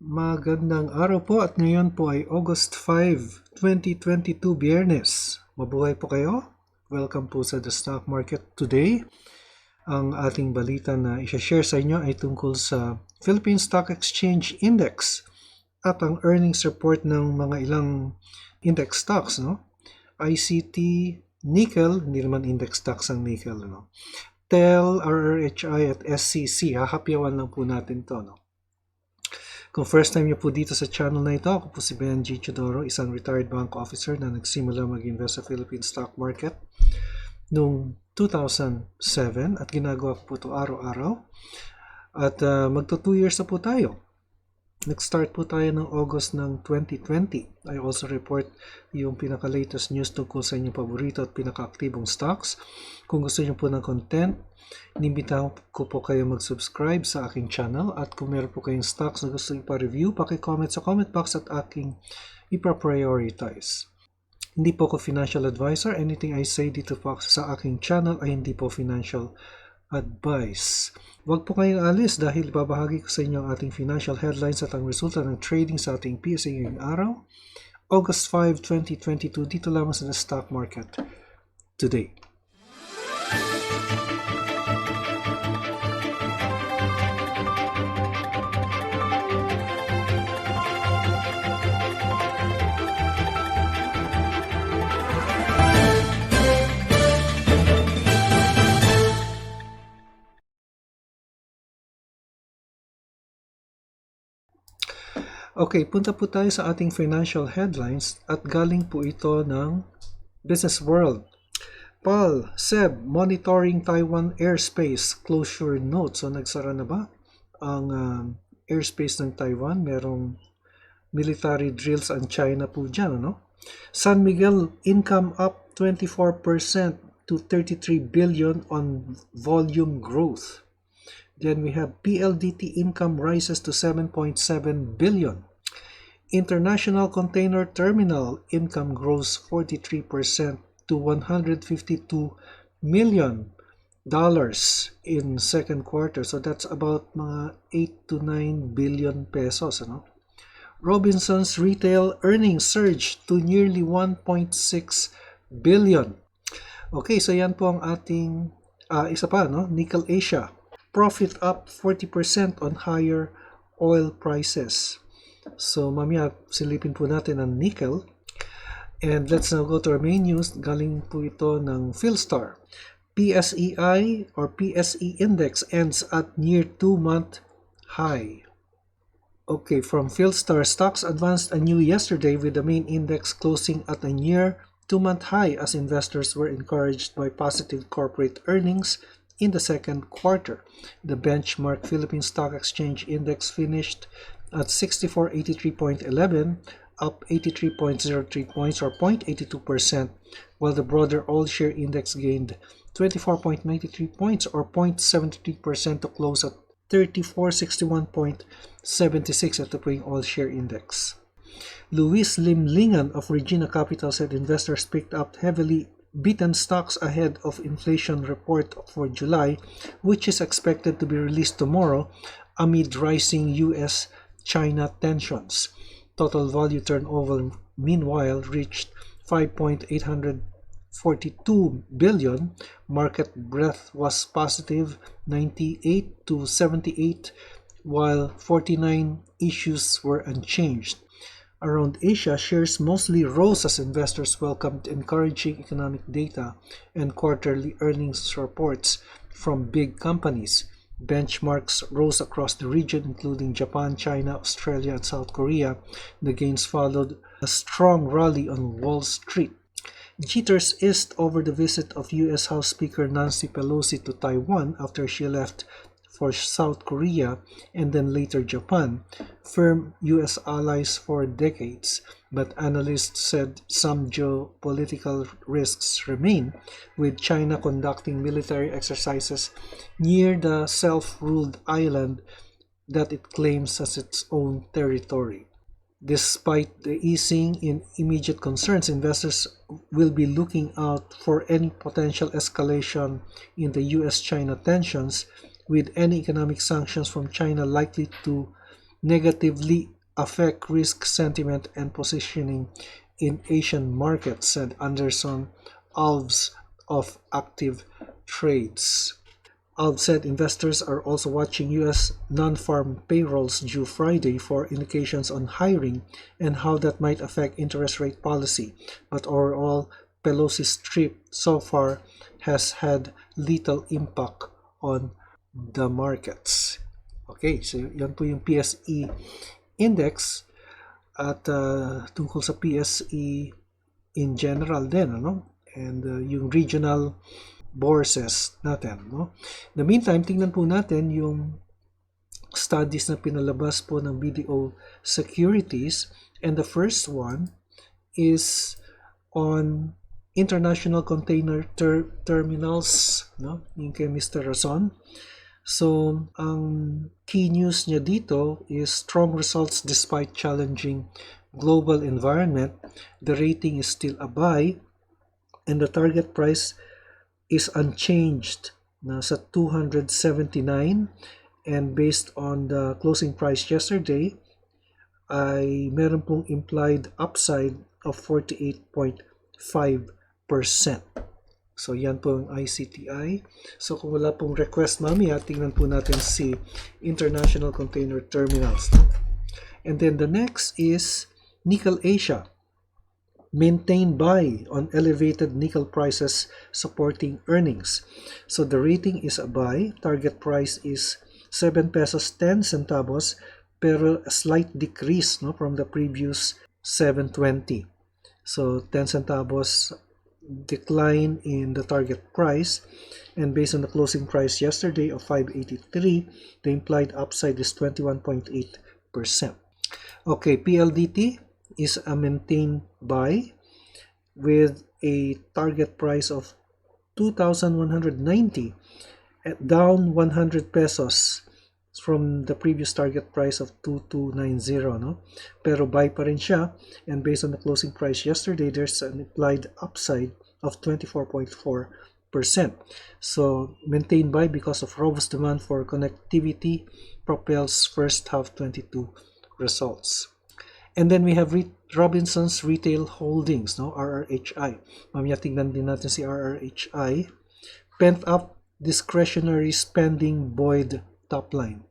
Magandang araw po at ngayon po ay August 5, 2022 Biyernes. Mabuhay po kayo. Welcome po sa The Stock Market Today. Ang ating balita na i-share sa inyo ay tungkol sa Philippine Stock Exchange Index at ang earnings report ng mga ilang index stocks, no? ICT, NIKL, hindi naman index stocks ang NIKL, no? TEL, RRHI at SECB, hahapyawan lang po natin to, no? Kung first time niyo po dito sa channel na ito, ako po si Benji Chodoro, isang retired bank officer na nagsimula mag-invest sa Philippine stock market noong 2007 at ginagawa ko po ito araw-araw. At magto 2 years na po tayo. Nag-start po tayo ng August ng 2020. I also report yung pinaka-latest news tungkol sa inyong paborito at pinaka-aktibong stocks. Kung gusto niyo po ng content, inimbitahan ko po kayo mag-subscribe sa aking channel at kung meron po kayong stocks na gusto ipa-review, paki-comment sa comment box at aking ipa-prioritize. Hindi po ako financial advisor. Anything I say dito po sa aking channel ay hindi po financial advice. Huwag po kayong alis dahil babahagi ko sa inyo ang ating financial headlines at ang resulta ng trading sa ating PSA ngayong araw, August 5, 2022, dito lamang sa The Stock Market Today. Okay, punta po tayo sa ating financial headlines at galing po ito ng Business World. SECB monitoring Taiwan airspace closure note. So nagsara na ba ang airspace ng Taiwan? Merong military drills ang China po dyan, no? San Miguel income up 24% to 33 billion on volume growth. Then we have PLDT income rises to 7.7 billion. International Container Terminal income grows 43% to $152 million in second quarter. So that's about mga 8 to 9 billion pesos, ano? Robinson's retail earnings surged to nearly 1.6 billion. Okay, so yan po ang ating isa pa, no? Nickel Asia. Profit up 40% on higher oil prices. So mamaya silipin po natin ang nickel. And let's now go to our main news. Galing po ito ng Philstar. PSEI or PSE index ends at near 2-month high. Okay, from Philstar, stocks advanced anew yesterday with the main index closing at a near 2-month high as investors were encouraged by positive corporate earnings in the second quarter. The benchmark Philippine Stock Exchange Index finished at 6483.11, up 83.03 points or 0.82%, while the broader all-share index gained 24.93 points or 0.73% to close at 3461.76 at the Pring All-Share Index. Luis Limlingan of Regina Capital said investors picked up heavily beaten stocks ahead of inflation report for July, which is expected to be released tomorrow amid rising US-China tensions. Total value turnover, meanwhile, reached 5.842 billion. Market breadth was positive 98 to 78, while 49 issues were unchanged. Around Asia, shares mostly rose as investors welcomed encouraging economic data and quarterly earnings reports from big companies. Benchmarks rose across the region, including Japan, China, Australia, and South Korea. The gains followed a strong rally on Wall Street. Jitters eased over the visit of U.S. House Speaker Nancy Pelosi to Taiwan after she left for South Korea and then later Japan, firm U.S. allies for decades, but analysts said some geopolitical risks remain, with China conducting military exercises near the self-ruled island that it claims as its own territory. Despite the easing in immediate concerns, investors will be looking out for any potential escalation in the U.S.-China tensions, with any economic sanctions from China likely to negatively affect risk sentiment and positioning in Asian markets, said Anderson Alves of Active Trades. Alves said investors are also watching U.S. non-farm payrolls due Friday for indications on hiring and how that might affect interest rate policy. But overall, Pelosi's trip so far has had little impact on the markets. Okay, so yan po yung PSE index at tungkol sa PSE in general din, ano? And yung regional bourses natin, no? In the meantime, tingnan po natin yung studies na pinalabas po ng BDO Securities, and the first one is on international container terminals, no? Yung kay Mr. Razon. So, ang key news niya dito is strong results despite challenging global environment. The rating is still a buy and the target price is unchanged na sa 279, and based on the closing price yesterday ay meron pong implied upside of 48.5%. So, yan po ang ICTI. So, kung wala pong request mamaya, tingnan po natin si International Container Terminals. And then the next is NIKL Asia. Maintain buy on elevated nickel prices supporting earnings. So, the rating is a buy. Target price is 7 pesos 10 centavos, pero a slight decrease, no, from the previous 7.20. So, 10 centavos decline in the target price, and based on the closing price yesterday of 583, the implied upside is 21.8%. Okay, PLDT is a maintained buy with a target price of 2,190, down 100 pesos from the previous target price of 2290, no? Pero buy pa rin siya, and based on the closing price yesterday, there's an implied upside of 24.4%. So, maintain buy because of robust demand for connectivity propels first half 22 results. And then we have Robinson's Retail Holdings, no? RRHI. Mamaya tingnan din natin si RRHI. Pent up discretionary spending buoyed top line.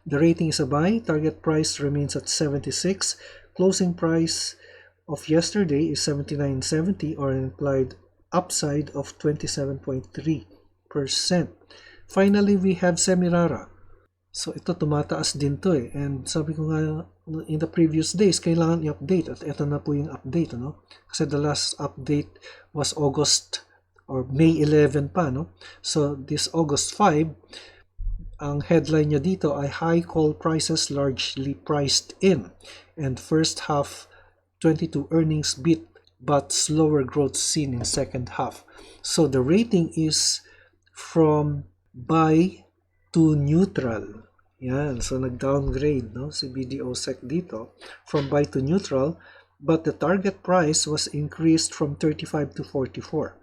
The rating is a buy. Target price remains at 76. Closing price of yesterday is 79.70, or an implied upside of 27.3%. Finally, we have Semirara. So, ito tumataas din to eh. And sabi ko nga, in the previous days, kailangan i-update. At ito na po yung update, no? Kasi the last update was August or May 11 pa, no? So, this August 5, ang headline niya dito ay high call prices largely priced in, and first half 22 earnings beat but slower growth seen in second half. So the rating is from buy to neutral. Yan, so nag-downgrade, no, si BDO Sec dito from buy to neutral, but the target price was increased from 35 to 44.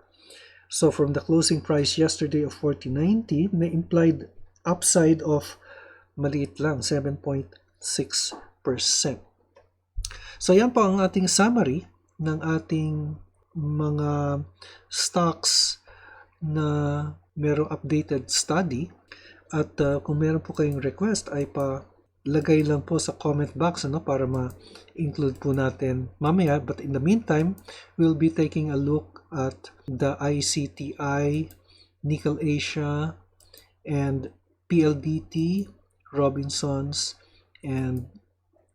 So from the closing price yesterday of 40.90, may implied upside of maliit lang, 7.6%. So yan po ang ating summary ng ating mga stocks na merong updated study. At kung meron po kayong request ay lagay lang po sa comment box, ano, para ma-include po natin mamaya. But in the meantime, we'll be taking a look at the ICTI, NIKL Asia, and PLDT, Robinsons, and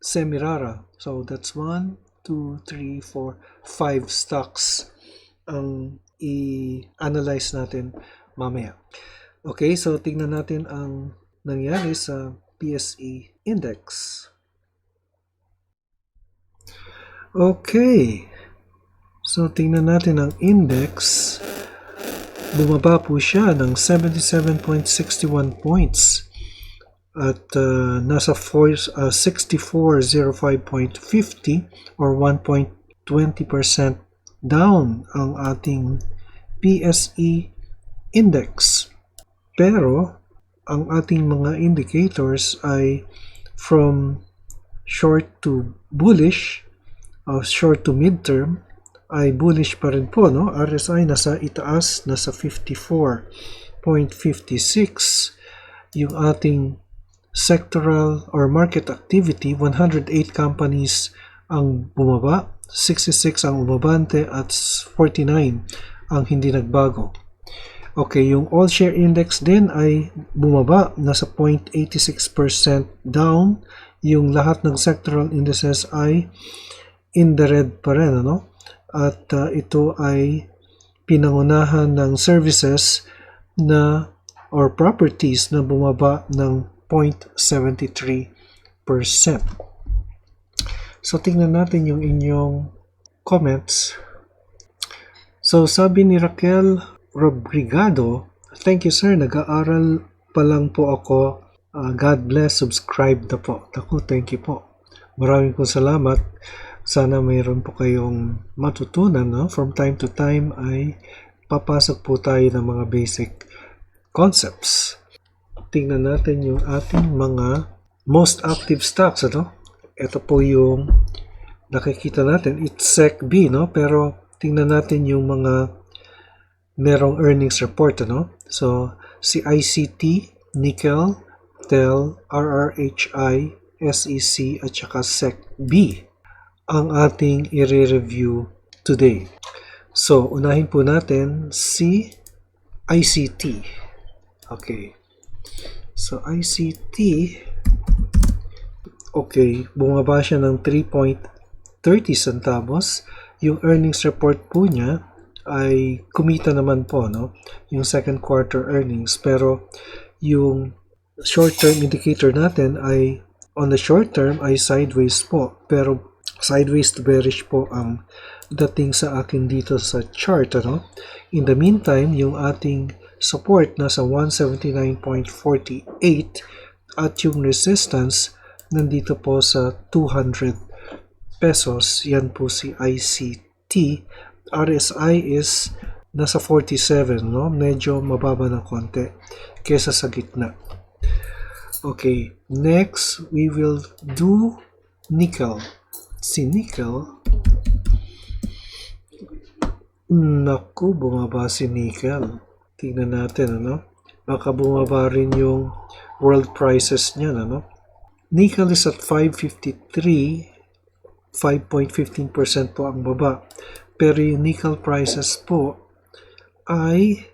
Semirara. So that's 1, 2, 3, 4, 5 stocks ang i-analyze natin mamaya. Okay, so tingnan natin ang nangyari sa PSE index. Okay, so tingnan natin ang index. Bumaba po siya ng 77.61 points at nasa 6405.50 or 1.20% down ang ating PSE index. Pero ang ating mga indicators ay from short to bullish, short to midterm, ay bullish pa rin po, no? RSI nasa itaas, nasa 54.56. Yung ating sectoral or market activity, 108 companies ang bumaba, 66 ang umabante at 49 ang hindi nagbago. Okay, yung all share index din ay bumaba, nasa 0.86% down. Yung lahat ng sectoral indices ay in the red pa rin, ano? At ito ay pinangunahan ng services na or properties na bumaba ng 0.73%. So, tingnan natin yung inyong comments. So, sabi ni Raquel Robrigado, thank you sir, nag-aaral pa lang po ako. God bless, subscribe na po. Naku, thank you po. Maraming po salamat. Sana mayroon po kayong matutunan, no? From time to time ay papasok po tayo ng mga basic concepts. Tingnan natin yung ating mga most active stocks, ano? Ito po yung nakikita natin. It's SECB, no? Pero tingnan natin yung mga merong earnings report, ano? So, si ICT, NIKL, TEL, RRHI, SEC, at saka SECB ang ating i-review today. So, unahin po natin si ICT. Okay. So, ICT, okay, bumaba siya ng 3.30 centavos. Yung earnings report po niya ay kumita naman po, no? Yung second quarter earnings. Pero yung short-term indicator natin ay, on the short term, ay sideways po. Pero sideways to bearish po ang dating sa akin dito sa chart, ano? In the meantime, yung ating support nasa 179.48 at yung resistance nandito po sa 200 pesos. Yan po si ICT. RSI is nasa 47, no? Medyo mababa ng konti kesa sa gitna. Okay, next we will do NIKL. Si NIKL, naku, bumaba si NIKL. Tingnan natin, ano? Baka bumaba rin yung world prices niya, ano? NIKL is at 553, 5.15% po ang baba. Pero yung nickel prices po ay,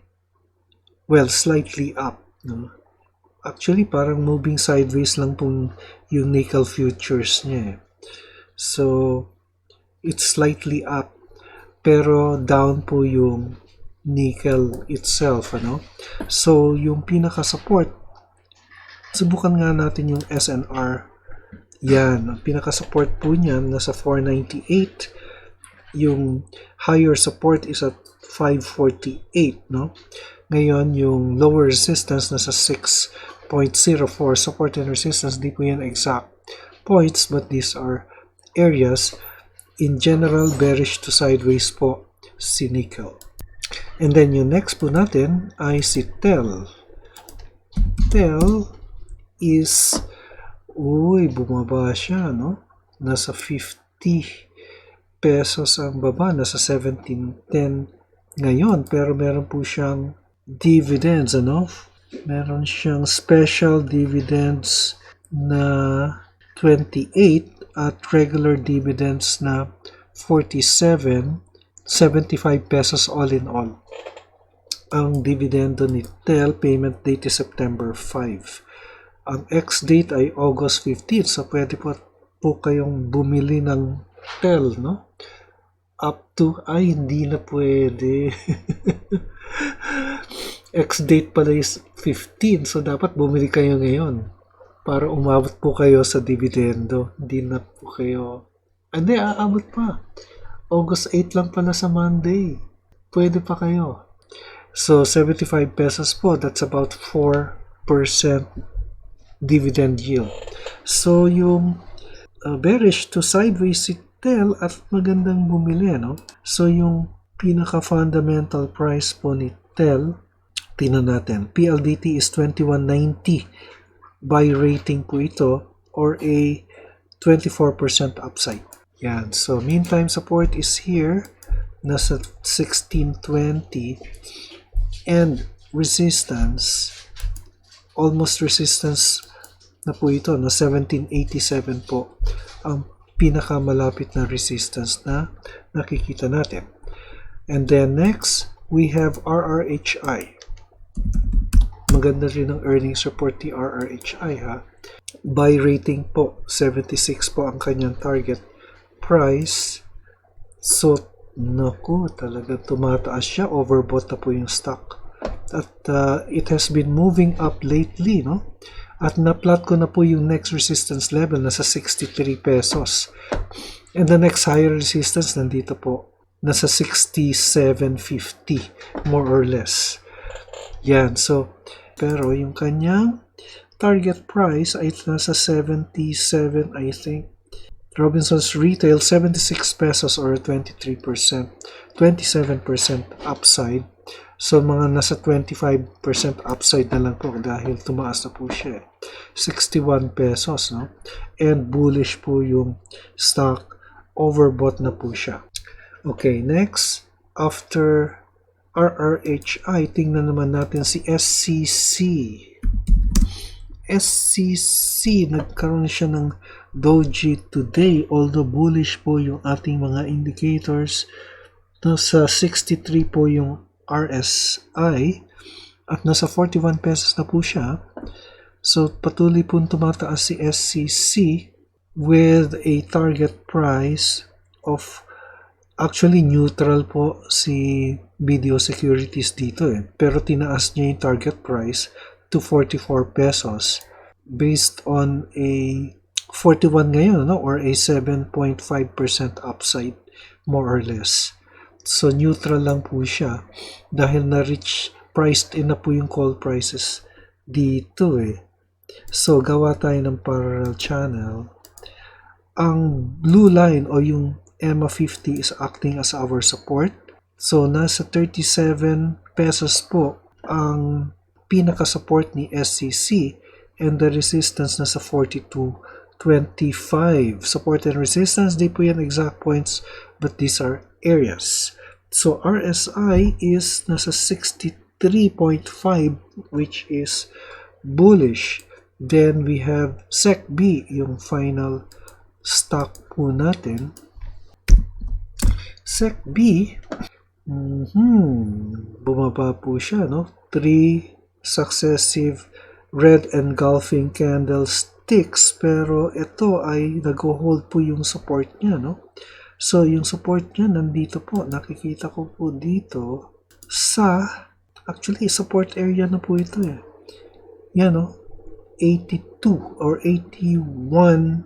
well, slightly up, no? Actually, parang moving sideways lang pong yung nickel futures niya. So, it's slightly up. Pero down po yung nickel itself, ano? So, yung pinaka-support, subukan nga natin yung SNR. Yan, ang pinaka-support po niyan nasa 498. Yung higher support is at 548, no? Ngayon, yung lower resistance nasa 6.04. Support and resistance, di po yan exact points, but these are areas. In general, bearish to sideways po si nickel. And then, yung next po natin ay si TEL. TEL is, bumaba siya, no? Nasa 50 pesos ang baba, nasa 17.10 ngayon, pero meron po siyang dividends, ano? Meron siyang special dividends na 28 at regular dividends na 47, 75 pesos all in all. Ang dividendo ni TEL, payment date is September 5. Ang ex-date ay August 15, so pwede po kayong bumili ng TEL, no? Up to, hindi na pwede. Ex-date pala is 15, so dapat bumili kayo ngayon para umabot po kayo sa dividendo. Hindi na po kayo, hindi, aabot pa. August 8 lang pala sa Monday. Pwede pa kayo. So, 75 pesos po, that's about 4% dividend yield. So, yung bearish to sideways si TEL at magandang bumili, no? So, yung pinaka-fundamental price po ni TEL, tingnan natin. PLDT is 21.90. Buy rating po ito or a 24% upside. Yan. So, meantime support is here. Nasa 1620. And resistance, almost resistance na po ito, na 1787 po ang pinakamalapit na resistance na nakikita natin. And then next, we have RRHI. Maganda rin ang earnings report ni RRHI ha. Buy rating po, 76 po ang kanyang target price. So, naku, talaga tumataas siya. Overbought na po yung stock. At it has been moving up lately, no? At na-plot ko na po yung next resistance level, nasa 63 pesos. And the next higher resistance, nandito po, nasa 67.50, more or less. Yan, so, pero yung kanyang target price ay nasa 77, I think. Robinson's Retail, 76 pesos or 23%, 27% upside. So, mga nasa 25% upside na lang po dahil tumaas na po siya. 61 pesos, no? And bullish po yung stock. Overbought na po siya. Okay, next. After RRHI, tingnan naman natin si SCC. SCC, nagkaroon siya ng doji today. Although bullish po yung ating mga indicators. Nasa 63 po yung RSI at nasa 41 pesos na po siya. So, patuloy po tumataas si SCC with a target price of actually neutral po si Video Securities dito pero tinaas niya yung target price to 44 pesos based on a 41 ngayon, no? Or a 7.5% upside more or less. So, neutral lang po siya dahil na-reach, priced in na po yung call prices dito So, gawa tayo ng parallel channel. Ang blue line o yung EMA 50 is acting as our support. So, nasa 37 pesos po ang pinaka-support ni SCC and the resistance nasa 42.25. Support and resistance, di po yan exact points but these are areas. So, RSI is nasa 63.5 which is bullish. Then, we have SECB, yung final stock po natin. SECB, bumaba po siya, no? 3 successive red engulfing candlesticks, pero ito ay nag-hold po yung support niya, no? So, yung support niya nandito po, nakikita ko po dito sa, actually, support area na po ito Yan, no? 82 or 81.40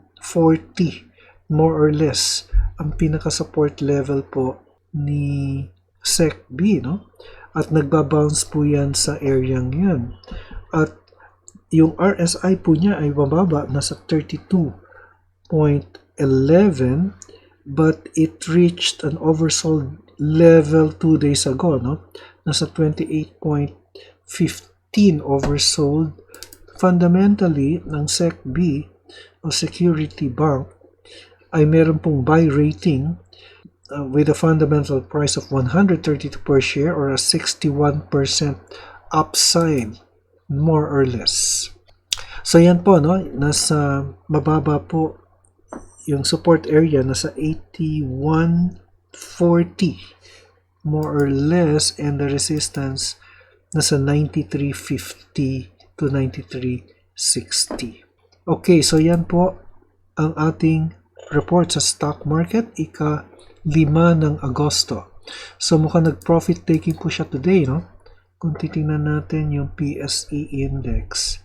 more or less ang pinaka-support level po ni SECB, no? At nagbabounce po yan sa area yan. At yung RSI po niya ay mababa, nasa 32.11 but it reached an oversold level 2 days ago, no? Nasa 28.15 oversold. Fundamentally, ng SECB o Security Bank ay meron pong buy rating with a fundamental price of 132 per share or a 61% upside, more or less. So yan po, no? Nasa mababa po yung support area, nasa 81.40 more or less, and the resistance nasa 93.50 to 93.60. Okay, so yan po ang ating report sa stock market, ika-5 ng Agosto. So mukhang nag-profit taking po siya today, no? Kung titingnan natin yung PSE index,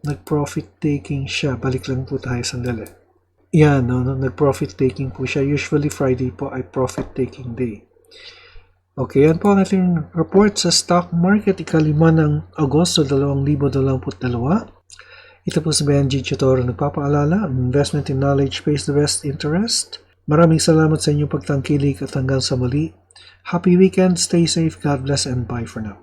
nag-profit taking siya. Balik lang po tayo sandali. Yan, no? Nag-profit taking po siya. Usually Friday po ay profit taking day. Okay, yan po ang ating report sa stock market, ika-5 ng Agosto 2022. Ito po si Benji Chitoro nagpapaalala, investment in knowledge pays the best interest. Maraming salamat sa inyong pagtangkilik at hanggang sa muli. Happy weekend, stay safe, God bless, and bye for now.